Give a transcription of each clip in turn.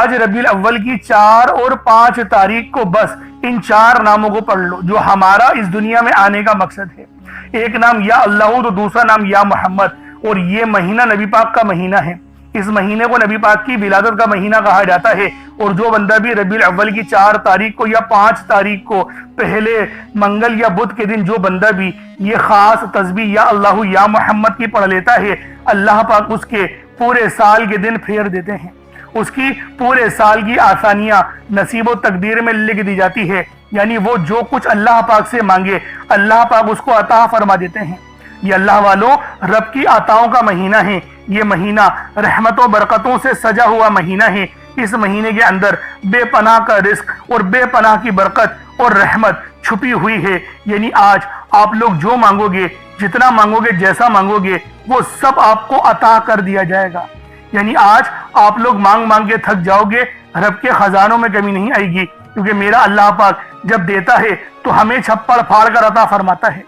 آج ربیع الاول کی 4 اور 5 تاریخ کو بس ان 4 ناموں کو پڑھ لو جو ہمارا اس دنیا میں آنے کا مقصد ہے۔ ایک نام یا اللہ تو دوسرا نام یا محمد، اور یہ مہینہ نبی پاک کا مہینہ ہے۔ اس مہینے کو نبی پاک کی ولادت کا مہینہ کہا جاتا ہے، اور جو بندہ بھی ربیع الاول کی 4 تاریخ کو یا 5 تاریخ کو پہلے منگل یا بدھ کے دن جو بندہ بھی یہ خاص تسبیح یا اللہ یا محمد کی پڑھ لیتا ہے، اللہ پاک اس کے پورے سال کے دن پھیر دیتے ہیں۔ اس کی پورے سال کی آسانیاں نصیب و تقدیر میں لکھ دی جاتی ہے، یعنی وہ جو کچھ اللہ پاک سے مانگے اللہ پاک اس کو عطا فرما دیتے ہیں۔ یہ اللہ والوں رب کی عطاؤں کا مہینہ ہے۔ یہ مہینہ رحمت و برکتوں سے سجا ہوا مہینہ ہے۔ اس مہینے کے اندر بے پناہ کا رزق اور بے پناہ کی برکت اور رحمت چھپی ہوئی ہے، یعنی آج آپ لوگ جو مانگو گے، جتنا مانگو گے، جیسا مانگو گے، وہ سب آپ کو عطا کر دیا جائے گا۔ یعنی آج آپ لوگ مانگ مانگ کے تھک جاؤ گے، رب کے خزانوں میں کمی نہیں آئے گی، کیونکہ میرا اللہ پاک جب دیتا ہے تو ہمیں چھپڑ پھاڑ کر عطا فرماتا ہے۔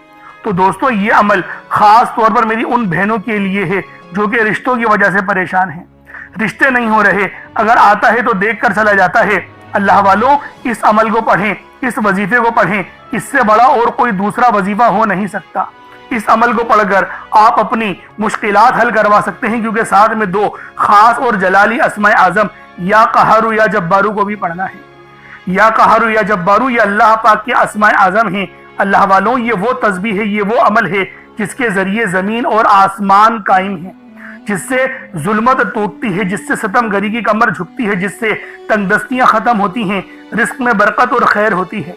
تو دوستو یہ عمل خاص طور پر میری ان بہنوں کے لیے ہے جو کہ رشتوں کی وجہ سے پریشان ہیں، رشتے نہیں ہو رہے، اگر آتا ہے تو دیکھ کر چلا جاتا ہے۔ اللہ والوں اس عمل کو پڑھیں، اس وظیفے کو پڑھیں، اس سے بڑا اور کوئی دوسرا وظیفہ ہو نہیں سکتا۔ اس عمل کو پڑھ کر آپ اپنی مشکلات حل کروا سکتے ہیں، کیونکہ ساتھ میں 2 خاص اور جلالی اسماء اعظم یا قہارو یا جبارو کو بھی پڑھنا ہے۔ یا قہارو یا جبارو یہ اللہ پاک کے اسماء اعظم ہیں۔ اللہ والوں یہ وہ تسبیح ہے، یہ وہ عمل ہے جس کے ذریعے زمین اور آسمان قائم ہیں، جس سے ظلمت ٹوٹتی ہے، جس سے ستم گری کی کمر جھکتی ہے، جس سے تنگ دستیاں ختم ہوتی ہیں، رزق میں برکت اور خیر ہوتی ہے۔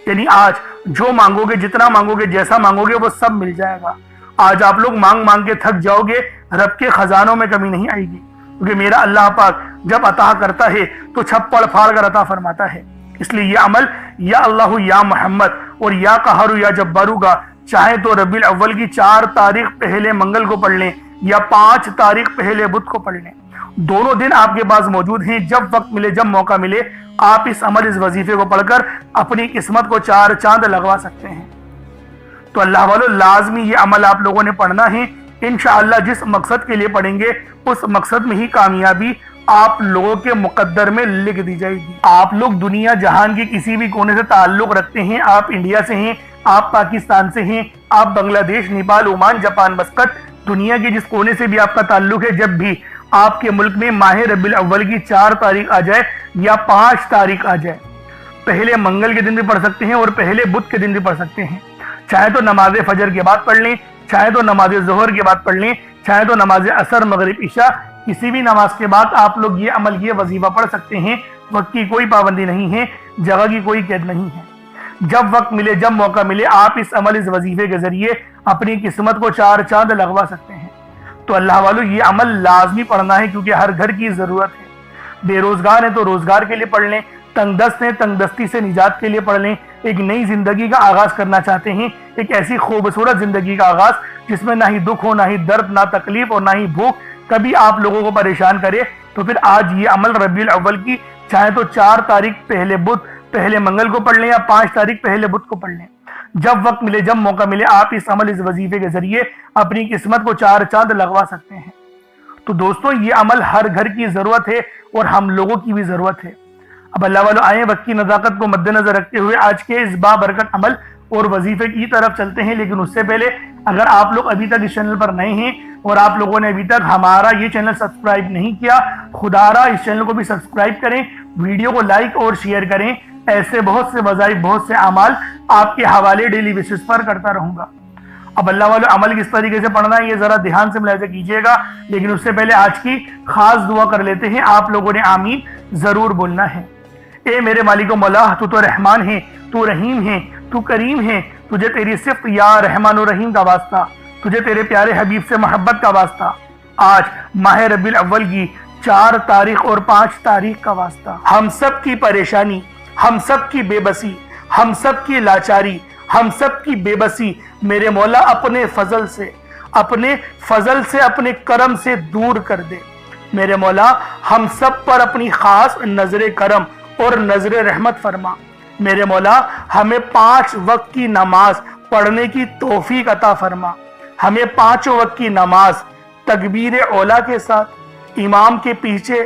یعنی آج جو مانگو گے، جتنا مانگو گے، جیسا مانگو گے، وہ سب مل جائے گا۔ آج آپ لوگ مانگ مانگ کے تھک جاؤ گے، رب کے خزانوں میں کمی نہیں آئے گی، کیونکہ میرا اللہ پاک جب عطا کرتا ہے تو چھپڑ پھاڑ کر عطا فرماتا ہے۔ اس لیے یہ عمل یا اللہ یا محمد اور یا قہارو یا جبارو کا چاہے تو ربیع الاول کی 4 تاریخ پہلے منگل کو پڑھ لیں یا 5 تاریخ پہلے بدھ کو پڑھ لیں، دونوں دن آپ کے پاس موجود ہیں۔ جب وقت ملے، جب موقع ملے، آپ اس عمل، اس وظیفے کو پڑھ کر اپنی قسمت کو 4 چاند لگوا سکتے ہیں۔ تو اللہ والو لازمی یہ عمل آپ لوگوں نے پڑھنا ہے۔ انشاءاللہ جس مقصد کے لیے پڑھیں گے اس مقصد میں ہی کامیابی آپ لوگوں کے مقدر میں لکھ دی جائے گی۔ آپ لوگ دنیا جہان کی کسی بھی کونے سے تعلق رکھتے ہیں، آپ انڈیا سے ہیں، آپ پاکستان سے ہیں، آپ بنگلہ دیش، نیپال، عمان، جاپان، مسقط، دنیا کے جس کونے سے بھی آپ کا تعلق ہے، جب بھی آپ کے ملک میں ماہ ربیع الاول کی 4 تاریخ آ جائے یا 5 تاریخ آ جائے، پہلے منگل کے دن بھی پڑھ سکتے ہیں اور پہلے بدھ کے دن بھی پڑھ سکتے ہیں۔ چاہے تو نماز فجر کے بعد پڑھ لیں، چاہے تو نماز ظہر کے بعد پڑھ لیں، چاہے تو نماز عصر، مغرب، عشاء، کسی بھی نماز کے بعد آپ لوگ یہ عمل، یہ وظیفہ پڑھ سکتے ہیں۔ وقت کی کوئی پابندی نہیں ہے، جگہ کی کوئی قید نہیں ہے۔ جب وقت ملے، جب موقع ملے، آپ اس عمل، اس وظیفے کے ذریعے اپنی قسمت کو 4 چاند لگوا سکتے ہیں۔ تو اللہ والو یہ عمل لازمی پڑھنا ہے، کیونکہ ہر گھر کی ضرورت ہے۔ بے روزگار ہیں تو روزگار کے لیے پڑھ لیں، تنگ دست ہیں، تنگ دستی سے نجات کے لیے پڑھ لیں، ایک نئی زندگی کا آغاز کرنا چاہتے ہیں، ایک ایسی خوبصورت زندگی کا آغاز جس میں نہ ہی دکھ ہو، نہ ہی درد، نہ تکلیف اور نہ ہی بھوک کبھی آپ لوگوں کو پریشان کرے، تو پھر آج یہ عمل ربیع الاول کی چاہے تو 4 تاریخ پہلے بدھ، پہلے منگل کو پڑھ لیں یا 5 تاریخ پہلے بدھ کو پڑھ لیں۔ جب وقت ملے، جب موقع ملے، آپ اس عمل، اس وظیفے کے ذریعے اپنی قسمت کو 4 چاند لگوا سکتے ہیں۔ تو دوستو یہ عمل ہر گھر کی ضرورت ہے اور ہم لوگوں کی بھی ضرورت ہے۔ اب اللہ والو آئیں وقت کی نزاکت کو مد نظر رکھتے ہوئے آج کے اس بابرکت عمل اور وظیفے کی طرف چلتے ہیں۔ لیکن اس سے پہلے اگر آپ لوگ ابھی تک اس چینل پر نئے ہیں اور آپ لوگوں نے ابھی تک ہمارا یہ چینل سبسکرائب نہیں کیا، خدا را اس چینل کو بھی سبسکرائب کریں، ویڈیو کو لائک اور شیئر کریں۔ ایسے بہت سے وظائف، بہت سے اعمال آپ کے حوالے ڈیلی بیسس پر کرتا رہوں گا۔ اب اللہ والو عمل کس طریقے سے پڑھنا ہے یہ ذرا دھیان سے ملاحظہ کیجیے گا، لیکن اس سے پہلے آج کی خاص دعا کر لیتے ہیں۔ آپ لوگوں نے آمین ضرور بولنا ہے۔ اے میرے مالک و مولا، تو رحمان ہے، تو رحیم ہے، تو کریم ہے، تجھے تیری صفت یا رحمان و رحیم کا واسطہ، تجھے تیرے پیارے حبیب سے محبت کا واسطہ، آج ماہ ربیع الاول کی 4 تاریخ اور 5 تاریخ کا واسطہ، ہم سب کی پریشانی، ہم سب کی بے بسی، ہم سب کی لاچاری، ہم سب کی بے بسی میرے مولا اپنے فضل سے، اپنے کرم سے دور کر دے۔ میرے مولا ہم سب پر اپنی خاص نظر کرم اور نظر رحمت فرما۔ میرے مولا ہمیں 5 وقت کی نماز پڑھنے کی توفیق عطا فرما۔ ہمیں 5 وقت کی نماز تکبیر اولا کے ساتھ، امام کے پیچھے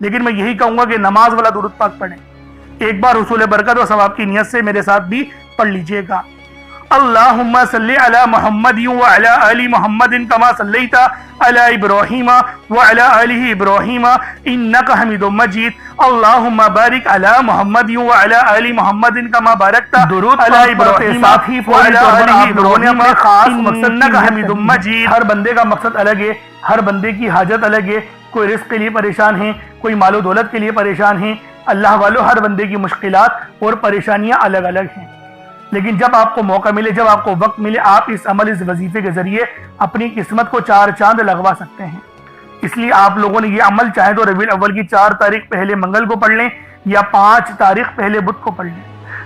لیکن میں یہی کہوں گا کہ نماز والا درود پاک پڑھیں. ایک بار حصول برکت اور ثواب کی نیت سے میرے ساتھ بھی پڑھ لیجئے گا. اللہم صلی علی محمد وعلی آل محمد کما صلیت علی ابراہیم وعلی آل ابراہیم انک حمید مجید. اللہم بارک علی محمد وعلی آل محمد کما بارکت درود علی ابراہیم وعلی آل ابراہیم انک حمید مجید. ہر بندے کا مقصد الگ ہے، ہر بندے کی حاجت الگ ہے. کوئی رزق کے لیے پریشان ہے، کوئی مال و دولت کے لیے پریشان ہے. اللہ والو ہر بندے کی مشکلات اور پریشانیاں الگ الگ ہیں. لیکن جب آپ کو موقع ملے، جب آپ کو وقت ملے، آپ اس عمل، اس وظیفے کے ذریعے اپنی قسمت کو 4 چاند لگوا سکتے ہیں. اس لیے آپ لوگوں نے یہ عمل چاہے تو ربیع الاول کی 4 تاریخ پہلے منگل کو پڑھ لیں یا 5 تاریخ پہلے بدھ کو پڑھ لیں.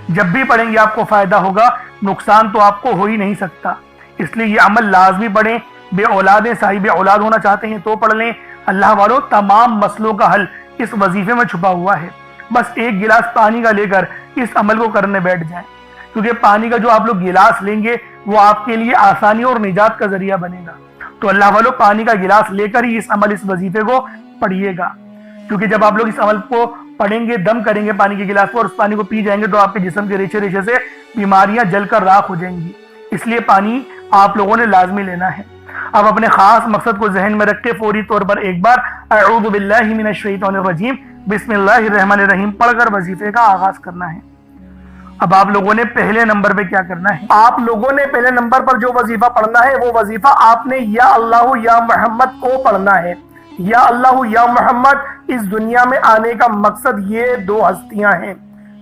جب بھی پڑھیں گے آپ کو فائدہ ہوگا، نقصان تو آپ کو ہو ہی نہیں سکتا. اس لیے یہ عمل لازمی پڑھیں. بے اولاد ہیں، صاحب اولاد ہونا چاہتے ہیں تو پڑھ لیں. اللہ والوں تمام مسئلوں کا حل اس وظیفے میں چھپا ہوا ہے. بس ایک گلاس پانی کا لے کر اس عمل کو کرنے بیٹھ جائیں، کیونکہ پانی کا جو آپ لوگ گلاس لیں گے وہ آپ کے لیے آسانی اور نجات کا ذریعہ بنے گا. تو اللہ والو پانی کا گلاس لے کر ہی اس عمل، اس وظیفے کو پڑھیے گا. کیونکہ جب آپ لوگ اس عمل کو پڑھیں گے، دم کریں گے پانی کے گلاس کو اور اس پانی کو پی جائیں گے تو آپ کے جسم کے ریشے ریشے سے بیماریاں جل کر راکھ ہو جائیں گی. اس لیے پانی آپ لوگوں نے لازمی لینا ہے. اب اپنے خاص مقصد کو ذہن میں رکھ کے فوری طور پر ایک بار اعوذ باللہ من الشیطان الرجیم بسم اللہ الرحمن الرحیم پڑھ کر وظیفے کا آغاز کرنا ہے. اب آپ لوگوں نے پہلے نمبر پہ کیا کرنا ہے؟ آپ لوگوں نے پہلے نمبر پر جو وظیفہ پڑھنا ہے وہ وظیفہ آپ نے یا اللہ یا محمد کو پڑھنا ہے. یا اللہ یا محمد اس دنیا میں آنے کا مقصد یہ 2 ہستیاں ہیں.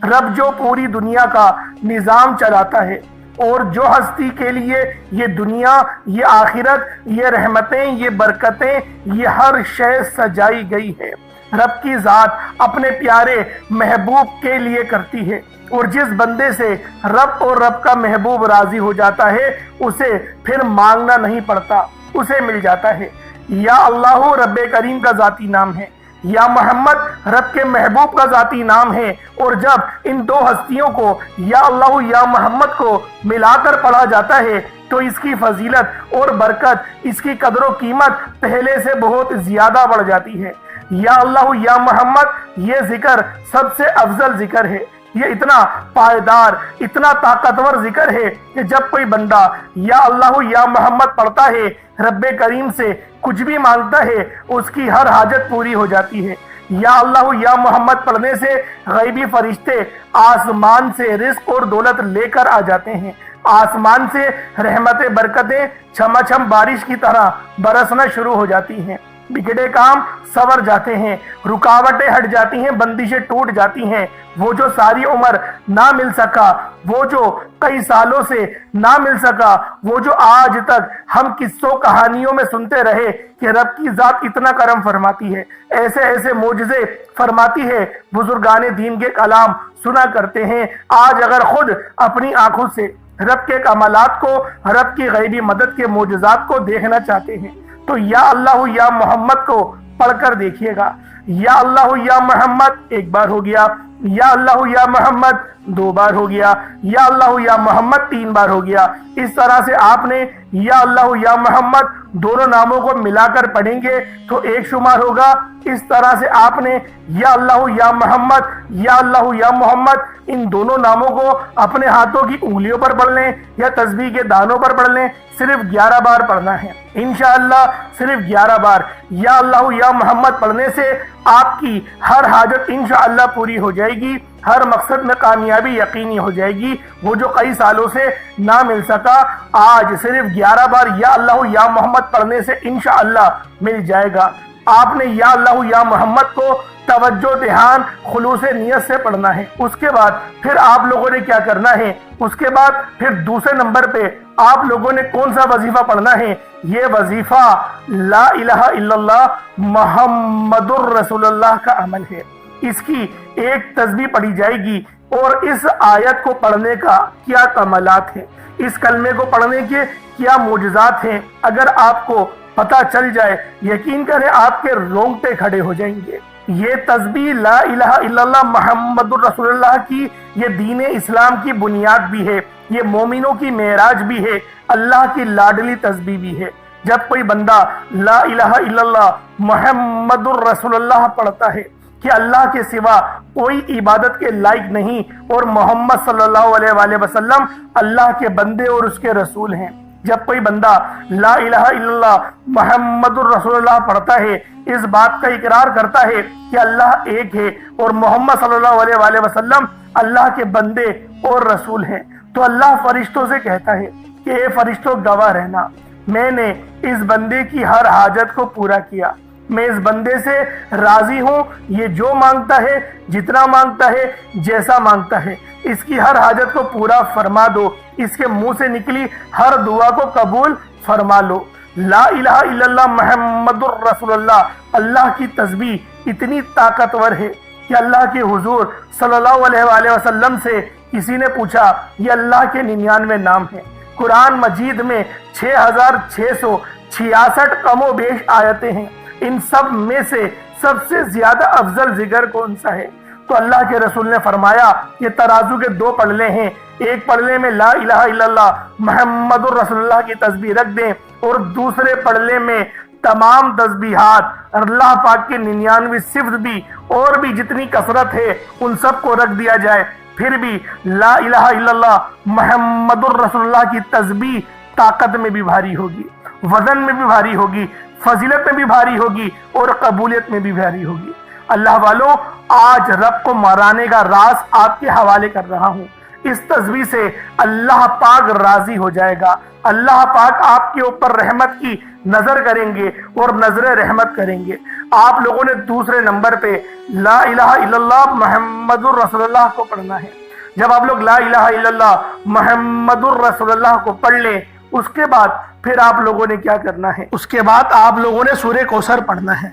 رب جو پوری دنیا کا نظام چلاتا ہے اور جو ہستی کے لیے یہ دنیا، یہ آخرت، یہ رحمتیں، یہ برکتیں، یہ ہر شے سجائی گئی ہے، رب کی ذات اپنے پیارے محبوب کے لیے کرتی ہے. اور جس بندے سے رب اور رب کا محبوب راضی ہو جاتا ہے اسے پھر مانگنا نہیں پڑتا، اسے مل جاتا ہے. یا اللہ رب کریم کا ذاتی نام ہے، یا محمد رب کے محبوب کا ذاتی نام ہے. اور جب ان 2 ہستیوں کو یا اللہ یا محمد کو ملا کر پڑھا جاتا ہے تو اس کی فضیلت اور برکت، اس کی قدر و قیمت پہلے سے بہت زیادہ بڑھ جاتی ہے. یا اللہ یا محمد یہ ذکر سب سے افضل ذکر ہے. یہ اتنا پائیدار، اتنا طاقتور ذکر ہے کہ جب کوئی بندہ یا اللہ یا محمد پڑھتا ہے، رب کریم سے کچھ بھی مانگتا ہے، اس کی ہر حاجت پوری ہو جاتی ہے. یا اللہ یا محمد پڑھنے سے غیبی فرشتے آسمان سے رزق اور دولت لے کر آ جاتے ہیں. آسمان سے رحمتیں، برکتیں چھما چھم بارش کی طرح برسنا شروع ہو جاتی ہیں. بگڑے کام سور جاتے ہیں، رکاوٹیں ہٹ جاتی ہیں، بندشیں ٹوٹ جاتی ہیں. وہ جو ساری عمر نہ مل سکا، وہ جو کئی سالوں سے نہ مل سکا، وہ جو آج تک ہم قصوں کہانیوں میں سنتے رہے کہ رب کی ذات اتنا کرم فرماتی ہے، ایسے ایسے معجزے فرماتی ہے، بزرگان دین کے کلام سنا کرتے ہیں. آج اگر خود اپنی آنکھوں سے رب کے کمالات کو، رب کی غیبی مدد کے معجزات کو دیکھنا چاہتے ہیں تو یا اللہ یا محمد کو پڑھ کر دیکھیے گا. یا اللہ یا محمد 1 بار ہو گیا، یا اللہ یا محمد 2 بار ہو گیا، یا اللہ یا محمد 3 بار ہو گیا. اس طرح سے آپ نے یا اللہ یا محمد دونوں ناموں کو ملا کر پڑھیں گے تو 1 شمار ہوگا. اس طرح سے آپ نے یا اللہ یا محمد، یا اللہ یا محمد ان دونوں ناموں کو اپنے ہاتھوں کی انگلیوں پر پڑھ لیں یا تسبیح کے دانوں پر پڑھ لیں. صرف 11 بار پڑھنا ہے انشاءاللہ، صرف 11 بار یا اللہ یا محمد پڑھنے سے آپ کی ہر حاجت انشاءاللہ پوری ہو جائے گی، ہر مقصد میں کامیابی یقینی ہو جائے گی. وہ جو کئی سالوں سے نہ مل سکا آج صرف 11 بار یا اللہ یا محمد پڑھنے سے انشاءاللہ مل جائے گا. آپ نے یا اللہ یا محمد کو توجہ، دھیان، خلوص نیت سے پڑھنا ہے. اس کے بعد پھر آپ لوگوں نے کیا کرنا ہے؟ اس کے بعد پھر دوسرے نمبر پہ آپ لوگوں نے کون سا وظیفہ پڑھنا ہے؟ یہ وظیفہ لا الہ الا اللہ محمد الرسول اللہ کا عمل ہے. اس کی ایک تسبیح پڑھی جائے گی. اور اس آیت کو پڑھنے کا کیا کمالات ہیں، اس کلمے کو پڑھنے کے کیا معجزات ہیں، اگر آپ کو پتہ چل جائے یقین کریں آپ کے رونگٹے کھڑے ہو جائیں گے. یہ تسبیح لا الہ الا اللہ محمد الرسول اللہ کی یہ دین اسلام کی بنیاد بھی ہے، یہ مومنوں کی معراج بھی ہے، اللہ کی لاڈلی تسبیح بھی ہے. جب کوئی بندہ لا الہ الا اللہ محمد الرسول اللہ پڑھتا ہے کہ اللہ کے سوا کوئی عبادت کے لائق نہیں اور محمد صلی اللہ علیہ وآلہ وسلم اللہ کے بندے اور اس کے رسول ہیں۔ جب کوئی بندہ لا الہ الا اللہ محمد الرسول اللہ پڑھتا ہے، اس بات کا اقرار کرتا ہے کہ اللہ ایک ہے اور محمد صلی اللہ علیہ وآلہ وسلم اللہ کے بندے اور رسول ہیں، تو اللہ فرشتوں سے کہتا ہے کہ اے فرشتوں گواہ رہنا، میں نے اس بندے کی ہر حاجت کو پورا کیا، میں اس بندے سے راضی ہوں، یہ جو مانگتا ہے، جتنا مانگتا ہے، جیسا مانگتا ہے، اس کی ہر حاجت کو پورا فرما دو، اس کے منہ سے نکلی ہر دعا کو قبول فرما لو۔ لا الہ الا اللہ محمد الرسول اللہ، اللہ کی تسبیح اتنی طاقتور ہے کہ اللہ کے حضور صلی اللہ علیہ وآلہ وسلم سے کسی نے پوچھا، یہ اللہ کے 99 نام ہیں، قرآن مجید میں 6666 کم و بیش آیتیں ہیں، ان سب میں سے سب سے زیادہ افضل ذکر کون سا ہے؟ تو اللہ کے رسول نے فرمایا یہ ترازو کے 2 پلڑے ہیں، ایک پلڑے میں لا الہ الا اللہ محمد الرسول اللہ کی تسبیح رکھ دیں اور دوسرے پلڑے میں تمام تسبیحات اللہ پاک کے 99 صفت بھی اور بھی جتنی کثرت ہے ان سب کو رکھ دیا جائے، پھر بھی لا الہ الا اللہ محمد الرسول اللہ کی تسبیح طاقت میں بھی بھاری ہوگی، وزن میں بھی بھاری ہوگی، فضیلت میں بھی بھاری ہوگی اور قبولیت میں بھی بھاری ہوگی۔ اللہ والوں، آج رب کو مرانے کا راز آپ کے حوالے کر رہا ہوں۔ اس تسبیح سے اللہ پاک راضی ہو جائے گا، اللہ پاک آپ کے اوپر رحمت کی نظر کریں گے اور نظر رحمت کریں گے۔ آپ لوگوں نے دوسرے نمبر پہ لا الہ الا اللہ محمد الرسول اللہ کو پڑھنا ہے۔ جب آپ لوگ لا الہ الا اللہ محمد الرسول اللہ کو پڑھ لیں، اس کے بعد پھر آپ لوگوں نے کیا کرنا ہے؟ اس کے بعد آپ لوگوں نے سورہ کوثر پڑھنا ہے۔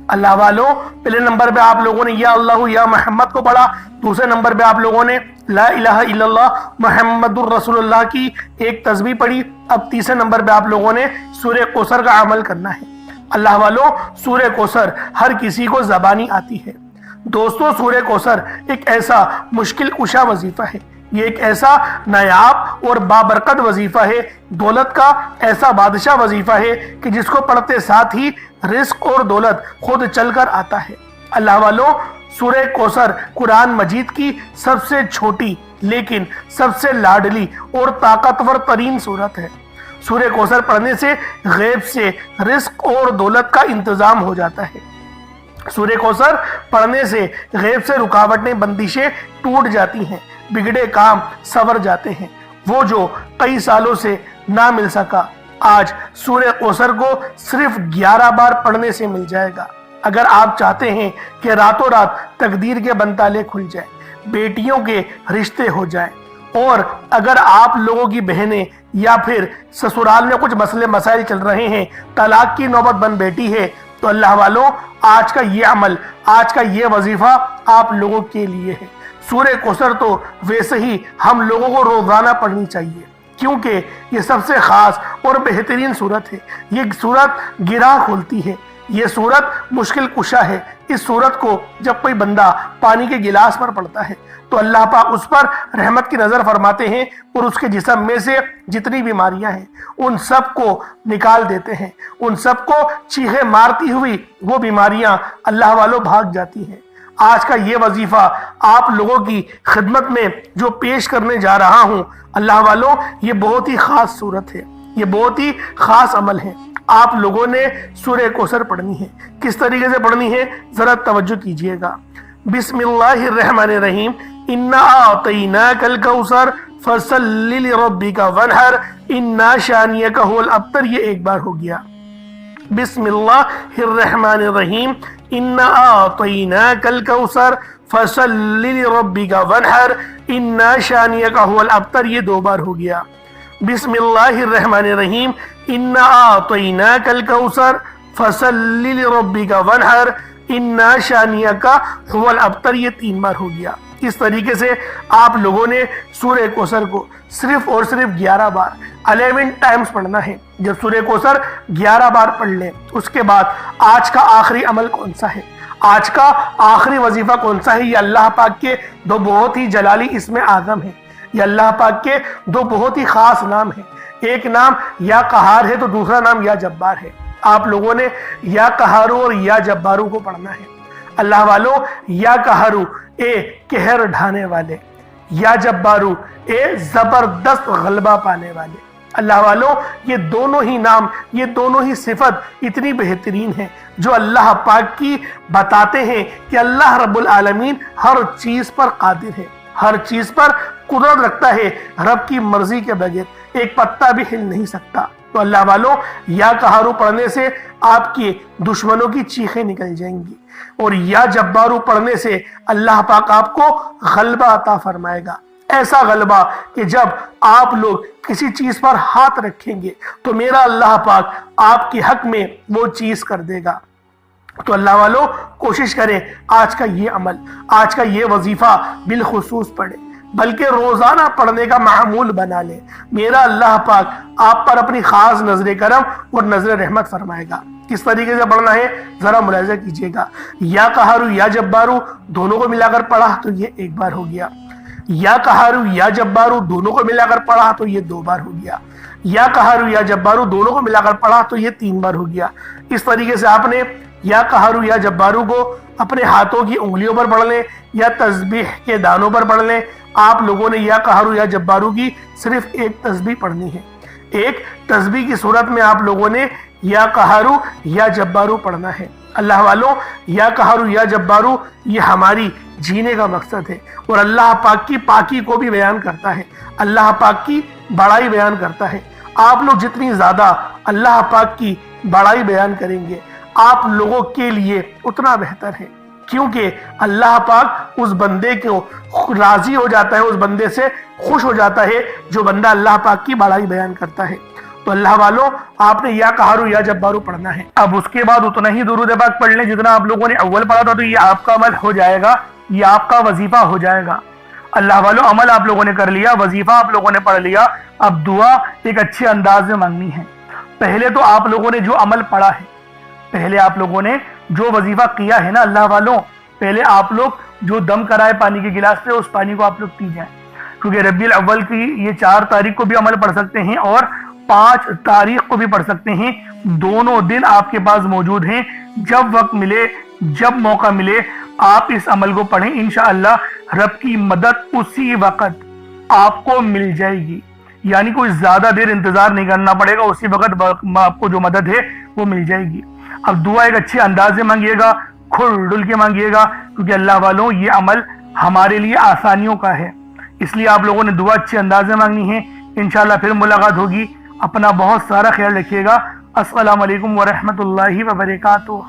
اللہ والوں، پہلے نمبر پہ آپ لوگوں نے یا اللہ یا محمد کو پڑھا، دوسرے نمبر پہ آپ لوگوں نے لا الہ الا اللہ محمد الرسول اللہ کی ایک تسبیح پڑھی، اب تیسرے نمبر پہ آپ لوگوں نے سورہ کوثر کا عمل کرنا ہے۔ اللہ والوں، سورہ کوثر ہر کسی کو زبانی آتی ہے۔ دوستو، سورہ کوثر ایک ایسا مشکل کشا وظیفہ ہے، یہ ایک ایسا نایاب اور بابرکت وظیفہ ہے، دولت کا ایسا بادشاہ وظیفہ ہے کہ جس کو پڑھتے ساتھ ہی رزق اور دولت خود چل کر آتا ہے۔ اللہ والوں، سورہ کوثر قرآن مجید کی سب سے چھوٹی لیکن سب سے لاڈلی اور طاقتور ترین سورت ہے۔ سورہ کوثر پڑھنے سے غیب سے رزق اور دولت کا انتظام ہو جاتا ہے۔ سورہ کوثر پڑھنے سے غیب سے رکاوٹیں، بندشیں ٹوٹ جاتی ہیں، بگڑے کام سنور جاتے ہیں۔ وہ جو کئی سالوں سے نہ مل سکا، آج سورہ کوثر کو صرف 11 بار پڑھنے سے مل جائے گا۔ اگر آپ چاہتے ہیں کہ راتوں رات تقدیر کے بنتالے کھل جائیں، بیٹیوں کے رشتے ہو جائیں، اور اگر آپ لوگوں کی بہنیں یا پھر سسرال میں کچھ مسئلے مسائل چل رہے ہیں، طلاق کی نوبت بن بیٹھی ہے، تو اللہ والوں، آج کا یہ عمل، آج کا یہ وظیفہ آپ لوگوں کے لیے ہے۔ سورہ کوثر تو ویسے ہی ہم لوگوں کو روزانہ پڑھنی چاہیے، کیونکہ یہ سب سے خاص اور بہترین سورت ہے۔ یہ سورت گرہ کھولتی ہے، یہ سورت مشکل کشا ہے۔ اس سورت کو جب کوئی بندہ پانی کے گلاس پر پڑھتا ہے تو اللہ پاک اس پر رحمت کی نظر فرماتے ہیں اور اس کے جسم میں سے جتنی بیماریاں ہیں ان سب کو نکال دیتے ہیں، ان سب کو چیخیں مارتی ہوئی وہ بیماریاں اللہ والوں بھاگ جاتی ہیں۔ آج کا یہ وظیفہ آپ لوگوں کی خدمت میں جو پیش کرنے جا رہا ہوں، اللہ والوں، یہ بہت ہی خاص صورت ہے، یہ بہت ہی خاص عمل ہے۔ آپ لوگوں نے سورہ کوثر پڑھنی ہے۔ کس طریقے سے پڑھنی ہے ذرا توجہ کیجئے گا۔ بسم اللہ الرحمن الرحیم، انا اعطیناک الکوثر فصلی لربک وانحر انا شانیک هو الابتر، یہ ایک بار ہو گیا۔ بسم اللہ الرحمن الرحیم، انا اعطیناک الکوثر فصلی لربک وانحر انا شانیک هو الابتر، یہ 2 بار ہو گیا۔ بسم اللہ الرحمن الرحیم، انا اعطیناک الکوثر فصلی لربک وانحر انا شانیک هو الابتر، یہ 3 بار ہو گیا۔ اس طریقے سے آپ لوگوں نے سورہ کوثر کو صرف اور صرف 11 بار 11 ٹائمز پڑھنا ہے۔ جب سورہ کوثر 11 بار پڑھ لیں، اس کے بعد آج کا آخری عمل کون سا ہے، آج کا آخری وظیفہ کون سا ہے؟ یہ اللہ پاک کے 2 بہت ہی جلالی اسم اعظم ہیں، یہ اللہ پاک کے 2 بہت ہی خاص نام ہیں۔ ایک نام یا قہار ہے تو دوسرا نام یا جبار ہے۔ آپ لوگوں نے یا قہارو اور یا جبارو کو پڑھنا ہے۔ اللہ والو یا قہرو اے قہر ڈھانے والے، یا جبارو اے زبردست غلبہ پانے والے۔ اللہ والو یہ دونوں ہی نام، یہ دونوں ہی صفت اتنی بہترین ہیں جو اللہ پاک کی بتاتے ہیں کہ اللہ رب العالمین ہر چیز پر قادر ہے، ہر چیز پر قدرت رکھتا ہے، رب کی مرضی کے بغیر ایک پتا بھی ہل نہیں سکتا۔ تو اللہ والو یا قہارو پڑھنے سے آپ کے دشمنوں کی چیخیں نکل جائیں گی، اور یا جبارو پڑھنے سے اللہ پاک آپ کو غلبہ عطا فرمائے گا، ایسا غلبہ کہ جب آپ لوگ کسی چیز پر ہاتھ رکھیں گے تو میرا اللہ پاک آپ کے حق میں وہ چیز کر دے گا۔ تو اللہ والو کوشش کریں آج کا یہ عمل، آج کا یہ وظیفہ بالخصوص پڑھیں، بلکہ روزانہ پڑھنے کا معمول بنا لیں۔ میرا اللہ پاک آپ پر اپنی خاص نظر کرم اور نظر رحمت فرمائے گا۔ کس طریقے سے پڑھنا ہے ذرا ملاحظہ کیجئے گا۔ یا قہارو یا جبارو دونوں کو ملا کر پڑھا تو یہ ایک بار ہو گیا، یا قہارو یا جبارو دونوں کو ملا کر پڑھا تو یہ 2 بار ہو گیا، یا قہارو یا جبارو دونوں کو ملا کر پڑھا تو یہ 3 بار ہو گیا۔ اس طریقے سے آپ نے یا قہارو یا جبارو کو اپنے ہاتھوں کی انگلیوں پر پڑھ لیں یا تسبیح کے دانوں پر پڑھ لیں۔ آپ لوگوں نے یا قہارو یا جبارو کی صرف ایک تسبیح پڑھنی ہے، ایک تسبیح کی صورت میں آپ لوگوں نے یا قہارو یا جبارو پڑھنا ہے۔ اللہ والوں یا قہارو یا جبارو یہ ہماری جینے کا مقصد ہے، اور اللہ پاک کی پاکی کو بھی بیان کرتا ہے، اللہ پاک کی بڑائی بیان کرتا ہے۔ آپ لوگ جتنی زیادہ اللہ پاک کی بڑائی بیان کریں گے آپ لوگوں کے لیے اتنا بہتر ہے، کیونکہ اللہ پاک اس بندے کو راضی ہو جاتا ہے، اس بندے سے خوش ہو جاتا ہے جو بندہ اللہ پاک کی بڑائی بیان کرتا ہے۔ تو اللہ والوں آپ نے یا قہارو یا جبارو پڑھنا ہے۔ اب اس کے بعد اتنا ہی درود پاک پڑھ لیں جتنا آپ لوگوں نے اول پڑھا تھا، تو یہ آپ کا عمل ہو جائے گا، یہ آپ کا وظیفہ ہو جائے گا۔ اللہ والوں عمل آپ لوگوں نے کر لیا، وظیفہ آپ لوگوں نے پڑھ لیا، اب دعا ایک اچھے انداز میں مانگنی ہے۔ پہلے تو آپ لوگوں نے جو عمل پڑھا ہے، پہلے آپ لوگوں نے جو وظیفہ کیا ہے نا اللہ والوں، پہلے آپ لوگ جو دم کرائے پانی کے گلاس پہ اس پانی کو آپ لوگ پی جائیں، کیونکہ ربیع الاول کی یہ 4 تاریخ کو بھی عمل پڑھ سکتے ہیں اور 5 تاریخ کو بھی پڑھ سکتے ہیں، دونوں دن آپ کے پاس موجود ہیں۔ جب وقت ملے، جب موقع ملے آپ اس عمل کو پڑھیں، انشاءاللہ رب کی مدد اسی وقت آپ کو مل جائے گی، یعنی کوئی زیادہ دیر انتظار نہیں کرنا پڑے گا، اسی وقت آپ کو جو مدد ہے وہ مل جائے گی۔ اب دعا ایک اچھے انداز سے مانگیے گا، کھل ڈل کے مانگیے گا، کیونکہ اللہ والوں یہ عمل ہمارے لیے آسانیوں کا ہے، اس لیے آپ لوگوں نے دعا اچھے انداز میں مانگنی ہے۔ انشاءاللہ پھر ملاقات ہوگی، اپنا بہت سارا خیال رکھیے گا۔ السلام علیکم ورحمۃ اللہ وبرکاتہ۔